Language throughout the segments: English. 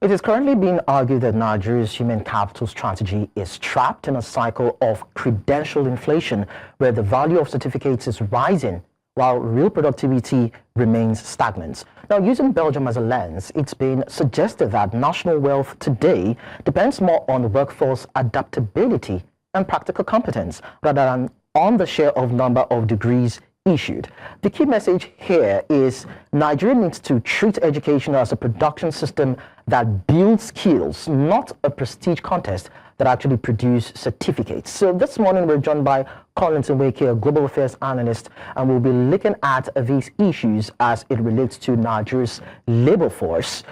It is currently being argued that Nigeria's human capital strategy is trapped in a cycle of credential inflation, where the value of certificates is rising while real productivity remains stagnant. Now, using Belgium as a lens, it's been suggested that national wealth today depends more on workforce adaptability and practical competence rather than on the share of number of degrees issued. The key message here is Nigeria needs to treat education as a production system that builds skills, not a prestige contest that actually produce certificates. So this morning we're joined by Nweke, a global affairs analyst, and we'll be looking at these issues as it relates to Nigeria's labor force,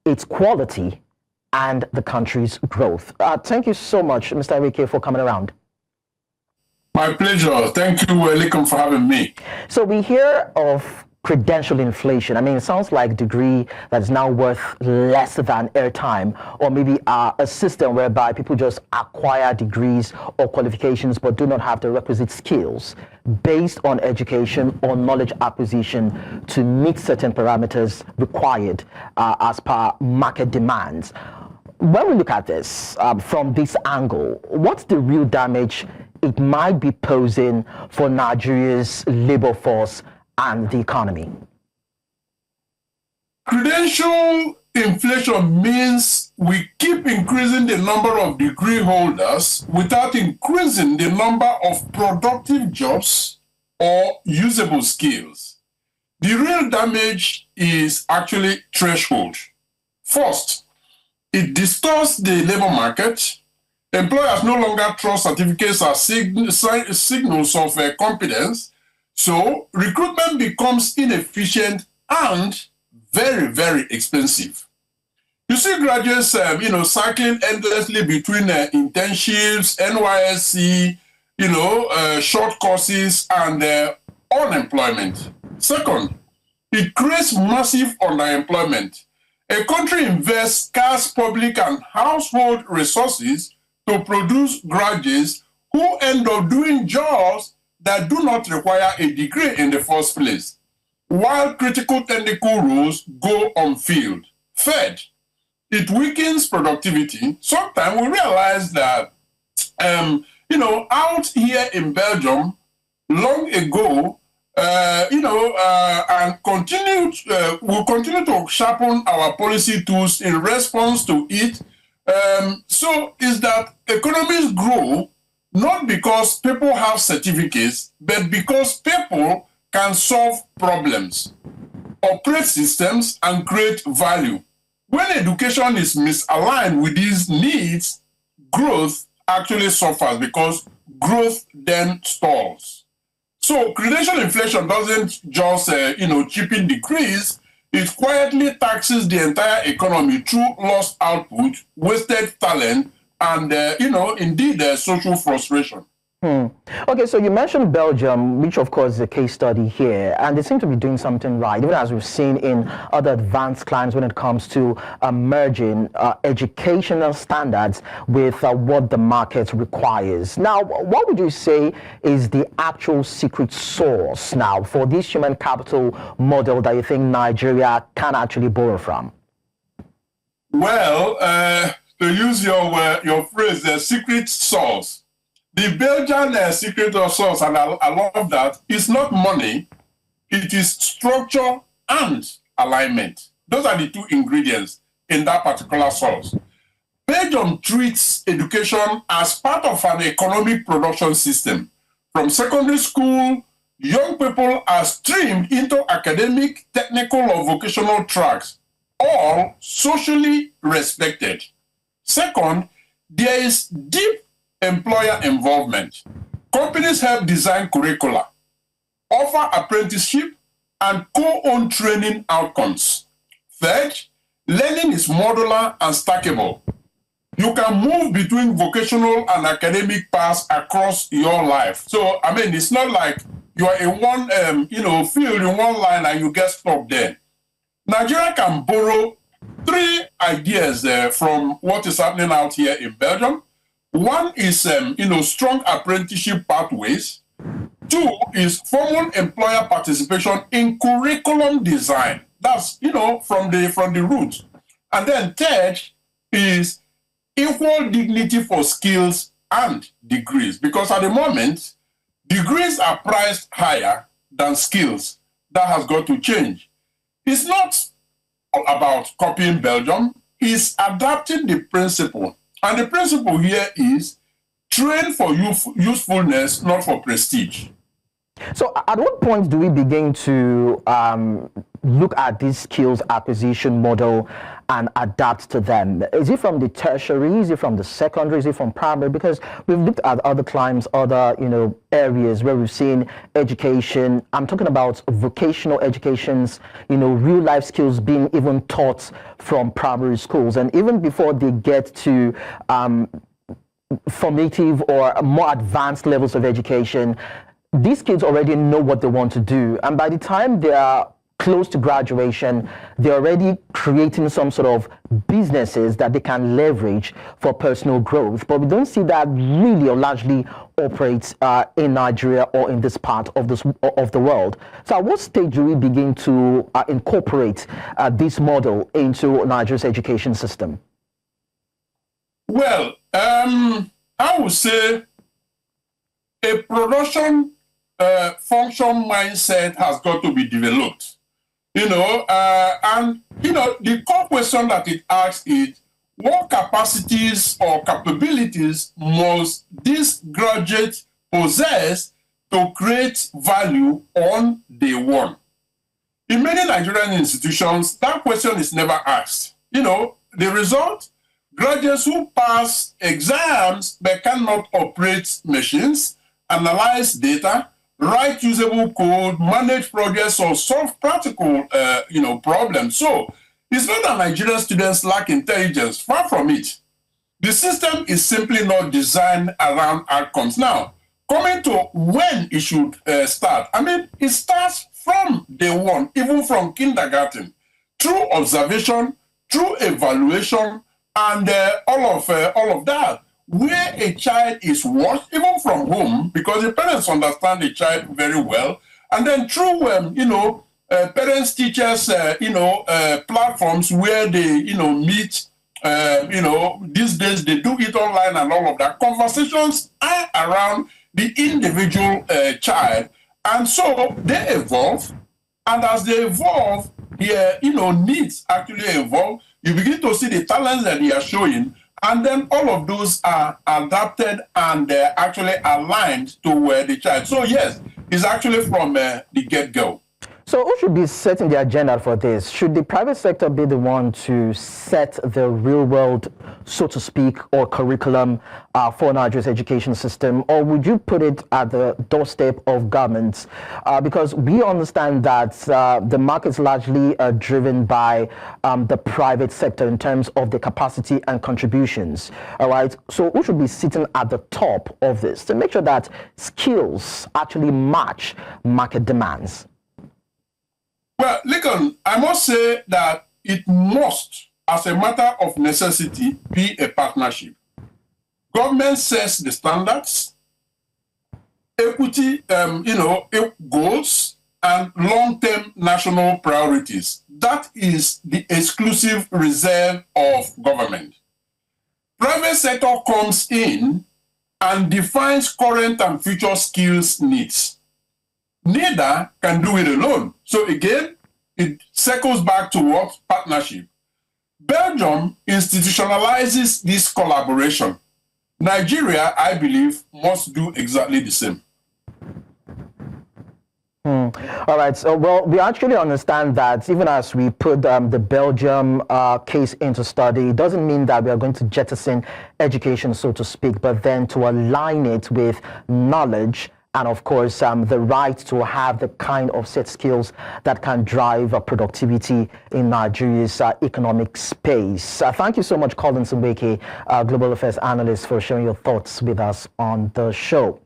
its quality, and the country's growth. Thank you so much, Mr. Nweke, for coming around. My pleasure. Thank you, Welcome, for having me. So we hear of credential inflation. I mean, it sounds like a degree that is now worth less than airtime, or maybe a system whereby people just acquire degrees or qualifications but do not have the requisite skills based on education or knowledge acquisition to meet certain parameters required as per market demands. When we look at this from this angle, what's the real damage it might be posing for Nigeria's labor force and the economy? Credential inflation means we keep increasing the number of degree holders without increasing the number of productive jobs or usable skills. The real damage is actually threshold. First, it distorts the labor market. Employers no longer trust certificates as signals of competence, so recruitment becomes inefficient and very, very expensive. You see graduates, cycling endlessly between internships, NYSC, short courses, and unemployment. Second, it creates massive underemployment. A country invests scarce public and household resources to produce graduates who end up doing jobs that do not require a degree in the first place, while critical technical roles go unfilled. Third, it weakens productivity. Sometimes we realize that, out here in Belgium, long ago, and we'll continue to sharpen our policy tools in response to it. So is that economies grow not because people have certificates, but because people can solve problems, operate systems, and create value. When education is misaligned with these needs, growth actually suffers because growth then stalls. So credential inflation doesn't just, cheapen degrees. It quietly taxes the entire economy through lost output, wasted talent, and, indeed, social frustration. Okay, so you mentioned Belgium, which of course is a case study here, and they seem to be doing something right, even as we've seen in other advanced climes when it comes to merging educational standards with what the market requires. Now, what would you say is the actual secret sauce now for this human capital model that you think Nigeria can actually borrow from? Well, to use your phrase, the secret sauce. The Belgian secret sauce, and I love that, is not money, it is structure and alignment. Those are the two ingredients in that particular sauce. Belgium treats education as part of an economic production system. From secondary school, young people are streamed into academic, technical, or vocational tracks, all socially respected. Second, there is deep employer involvement. Companies help design curricula, offer apprenticeship, and co-own training outcomes. Third, learning is modular and stackable. You can move between vocational and academic paths across your life. So, it's not like you are in one field, in one line, and you get stuck there. Nigeria can borrow three ideas from what is happening out here in Belgium. One is, strong apprenticeship pathways. Two is formal employer participation in curriculum design. That's, from the roots. And then third is equal dignity for skills and degrees, because at the moment, degrees are priced higher than skills. That has got to change. It's not about copying Belgium, it's adapting the principle. And the principle here is train for usefulness, not for prestige. So at what point do we begin to look at this skills acquisition model and adapt to them? Is it from the tertiary? Is it from the secondary? Is it from primary? Because we've looked at other climes, other areas where we've seen education. I'm talking about vocational educations, real life skills being even taught from primary schools, and even before they get to formative or more advanced levels of education, these kids already know what they want to do, and by the time they are close to graduation, they're already creating some sort of businesses that they can leverage for personal growth. But we don't see that really or largely operates in Nigeria or in this part of the world. So at what stage do we begin to incorporate this model into Nigeria's education system? Well, I would say a production function mindset has got to be developed. The core question that it asks is, what capacities or capabilities must this graduate possess to create value on day one? In many Nigerian institutions, that question is never asked. The result, graduates who pass exams but cannot operate machines, analyze data, write usable code, manage projects, or solve practical, problems. So it's not that Nigerian students lack intelligence. Far from it. The system is simply not designed around outcomes. Now, coming to when it should start, it starts from day one, even from kindergarten, through observation, through evaluation, and all of that. Where a child is watched, even from home, because the parents understand the child very well, and then through, parents, teachers, platforms where they, meet, these days they do it online and all of that. Conversations are around the individual child, and so they evolve, and as they evolve, their, needs actually evolve. You begin to see the talents that they are showing, and then all of those are adapted and actually aligned to the child. So yes, it's actually from the get-go. So who should be setting the agenda for this? Should the private sector be the one to set the real world, so to speak, or curriculum for Nigeria's education system? Or would you put it at the doorstep of governments? Because we understand that the market's largely driven by the private sector in terms of the capacity and contributions. All right. So who should be sitting at the top of this to make sure that skills actually match market demands? Well, Lincoln, I must say that it must, as a matter of necessity, be a partnership. Government sets the standards, equity, goals, and long-term national priorities. That is the exclusive reserve of government. Private sector comes in and defines current and future skills needs. Neither can do it alone. So again, it circles back to what? Partnership. Belgium institutionalizes this collaboration. Nigeria, I believe, must do exactly the same. All right. So, well, we actually understand that even as we put the Belgium case into study, it doesn't mean that we are going to jettison education, so to speak, but then to align it with knowledge and, of course, the right to have the kind of set skills that can drive productivity in Nigeria's economic space. Thank you so much, Nweke, Global Affairs Analyst, for sharing your thoughts with us on the show.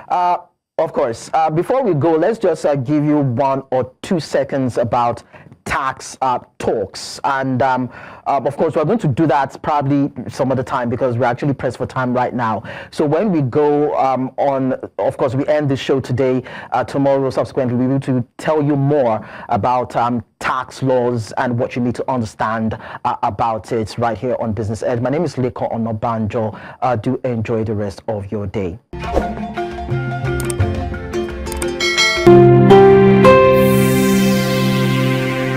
Of course, before we go, let's just give you 1 or 2 seconds about tax talks. And of course, we're going to do that probably some other time because we're actually pressed for time right now. So when we go on, of course, we end the show today. Tomorrow, subsequently, we will to tell you more about tax laws and what you need to understand about it right here on Business Edge. My name is Leko Onobanjo. Do enjoy the rest of your day.